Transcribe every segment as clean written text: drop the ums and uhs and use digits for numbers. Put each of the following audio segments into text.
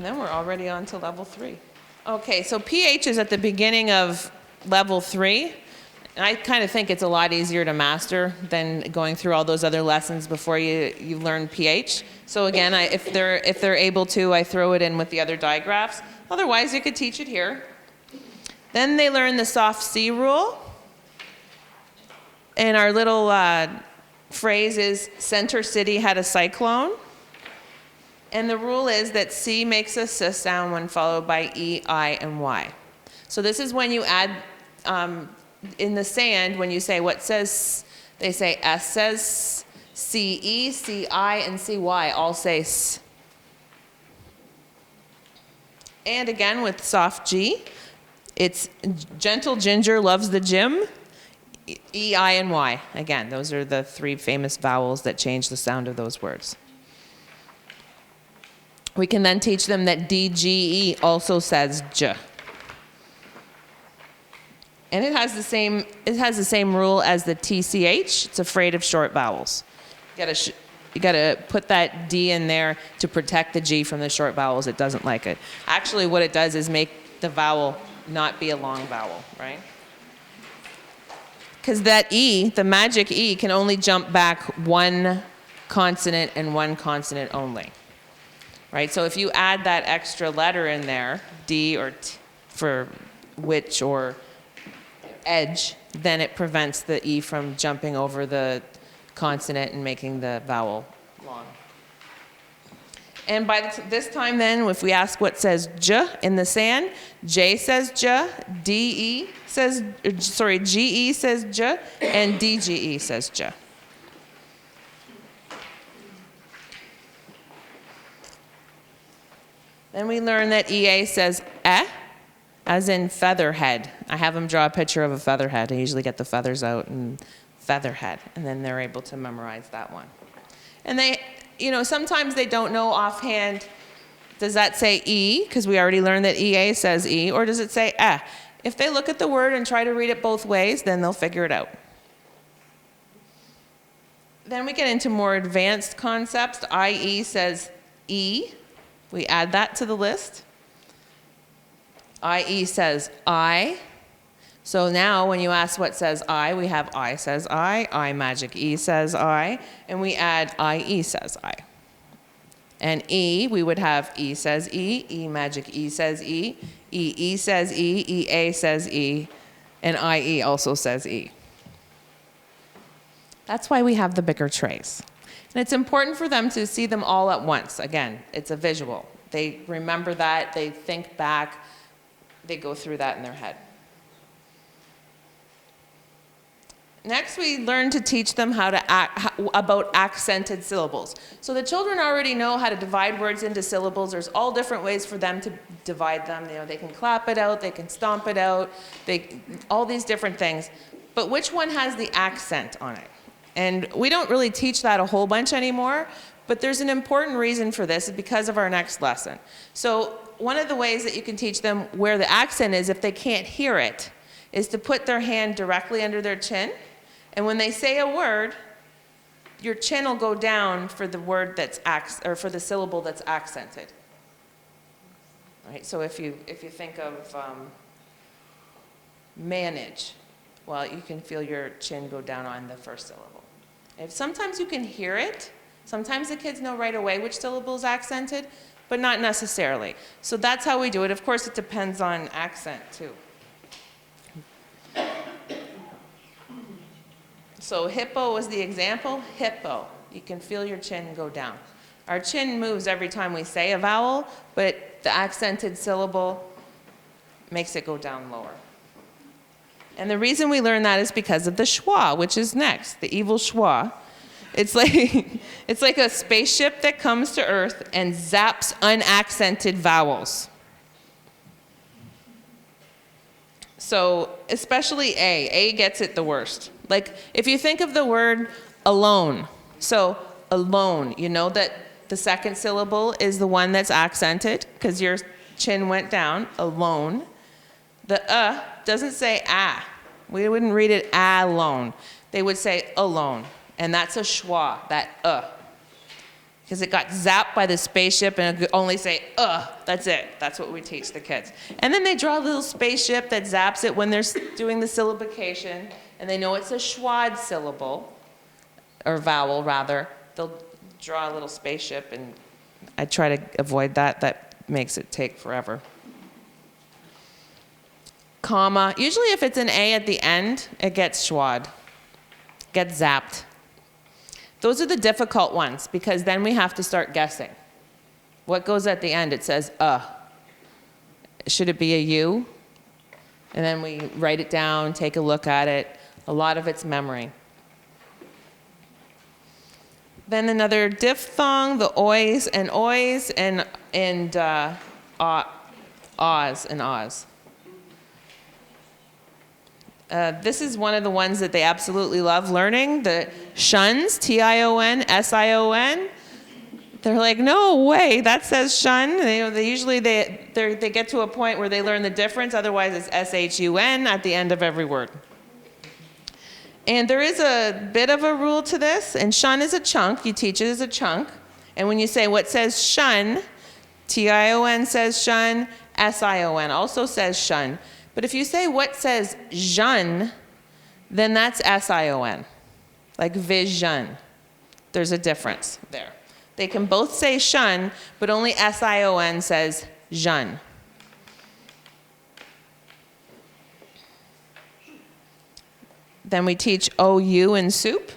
And then we're already on to level 3. Okay, so pH is at the beginning of level 3. And I kind of think it's a lot easier to master than going through all those other lessons before you learn pH. So again, if they're able to, I throw it in with the other digraphs. Otherwise, you could teach it here. Then they learn the soft C rule. And our little phrase is, Center City had a cyclone. And the rule is that C makes a S sound when followed by E, I, and Y. So this is when you add, in the sand, when you say what says, they say S says C-E, C-I, and C-Y all say S. And again with soft G, it's gentle ginger loves the gym, E, I, and Y. Again, those are the 3 famous vowels that change the sound of those words. We can then teach them that D, G, E also says J. And it has the same rule as the TCH. It's afraid of short vowels. You gotta put that D in there to protect the G from the short vowels. It doesn't like it. Actually, what it does is make the vowel not be a long vowel, right? Because that E, the magic E, can only jump back 1 consonant and 1 consonant only, right? So if you add that extra letter in there, D or T for which or edge, then it prevents the E from jumping over the consonant and making the vowel long. And by this time then, if we ask what says J in the sand, J says J, GE says J, and DGE says J. Then we learn that EA says as in featherhead. I have them draw a picture of a featherhead. I usually get the feathers out and featherhead, and then they're able to memorize that one. And they, sometimes they don't know offhand, does that say E? Because we already learned that EA says E, or does it say eh? If they look at the word and try to read it both ways, then they'll figure it out. Then we get into more advanced concepts. IE says E. We add that to the list. IE says I. So now when you ask what says I, we have I says I magic E says I, and we add IE says I. And E, we would have E says E magic E says E says E, EA says E, and IE also says E. That's why we have the bigger trays. And it's important for them to see them all at once. Again, it's a visual. They remember that, they think back, they go through that in their head. Next, we learn to teach them about accented syllables. So the children already know how to divide words into syllables. There's all different ways for them to divide them. They can clap it out, they can stomp it out, all these different things. But which one has the accent on it? And we don't really teach that a whole bunch anymore, but there's an important reason for this because of our next lesson. So one of the ways that you can teach them where the accent is, if they can't hear it, is to put their hand directly under their chin. And when they say a word, your chin will go down for the word that's or for the syllable that's accented. Right? So if you think of manage, well, you can feel your chin go down on the first syllable. Sometimes you can hear it. Sometimes the kids know right away which syllable is accented, but not necessarily. So that's how we do it. Of course, it depends on accent too. So hippo was the example. Hippo. You can feel your chin go down. Our chin moves every time we say a vowel, but the accented syllable makes it go down lower. And the reason we learn that is because of the schwa, which is next, the evil schwa. It's like a spaceship that comes to Earth and zaps unaccented vowels. So especially A gets it the worst. Like if you think of the word alone, so alone, you know that the second syllable is the one that's accented because your chin went down, alone. The doesn't say ah. We wouldn't read it alone. They would say alone, and that's a schwa, that because it got zapped by the spaceship and it could only say, ugh, that's it. That's what we teach the kids. And then they draw a little spaceship that zaps it when they're doing the syllabication, and they know it's a schwad syllable, or vowel rather. They'll draw a little spaceship, and I try to avoid that. That makes it take forever. Comma. Usually if it's an A at the end, it gets schwad, gets zapped. Those are the difficult ones, because then we have to start guessing. What goes at the end? It says, Should it be a U? And then we write it down, take a look at it. A lot of it's memory. Then another diphthong, the oys and oys, and ahs and ahs. This is one of the ones that they absolutely love learning, the shuns, T-I-O-N, S-I-O-N. They're like, no way, that says shun. They usually get to a point where they learn the difference. Otherwise, it's S-H-U-N at the end of every word. And there is a bit of a rule to this, and shun is a chunk. You teach it as a chunk. And when you say what says shun, T-I-O-N says shun, S-I-O-N also says shun. But if you say what says jeune, then that's S-I-O-N, like vision. There's a difference there. They can both say shun, but only S-I-O-N says jeune. Then we teach OU in soup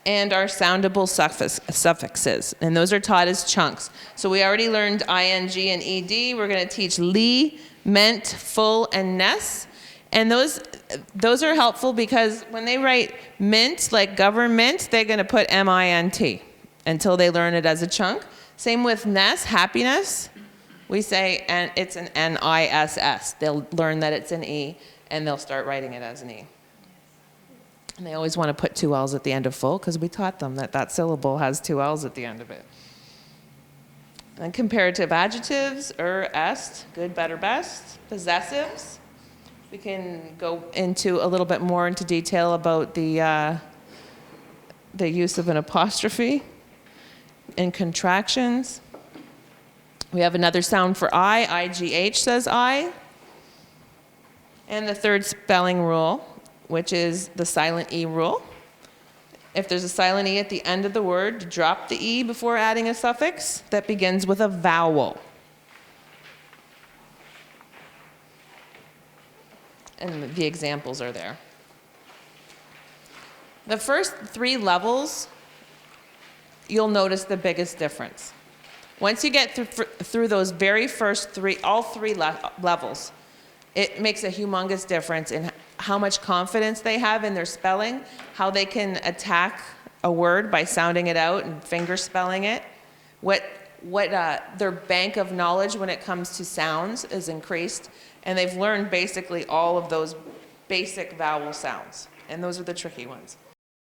and our soundable suffixes. And those are taught as chunks. So we already learned ing and ed. We're going to teach ly, ment, full, and ness. And those are helpful because when they write mint, like government, they're going to put M-I-N-T until they learn it as a chunk. Same with ness, happiness. We say and it's an N-I-S-S. They'll learn that it's an E, and they'll start writing it as an E. And they always want to put two L's at the end of full because we taught them that that syllable has two L's at the end of it. And comparative adjectives, est, good, better, best. Possessives. We can go into a little bit more into detail about the use of an apostrophe and contractions. We have another sound for I, I-G-H says I. And the third spelling rule, which is the silent E rule. If there's a silent E at the end of the word, drop the E before adding a suffix that begins with a vowel. And the examples are there. The first three levels, you'll notice the biggest difference. Once you get through those very first three, all three levels, it makes a humongous difference in how much confidence they have in their spelling, how they can attack a word by sounding it out and finger spelling it, what their bank of knowledge when it comes to sounds is increased, and they've learned basically all of those basic vowel sounds, and those are the tricky ones.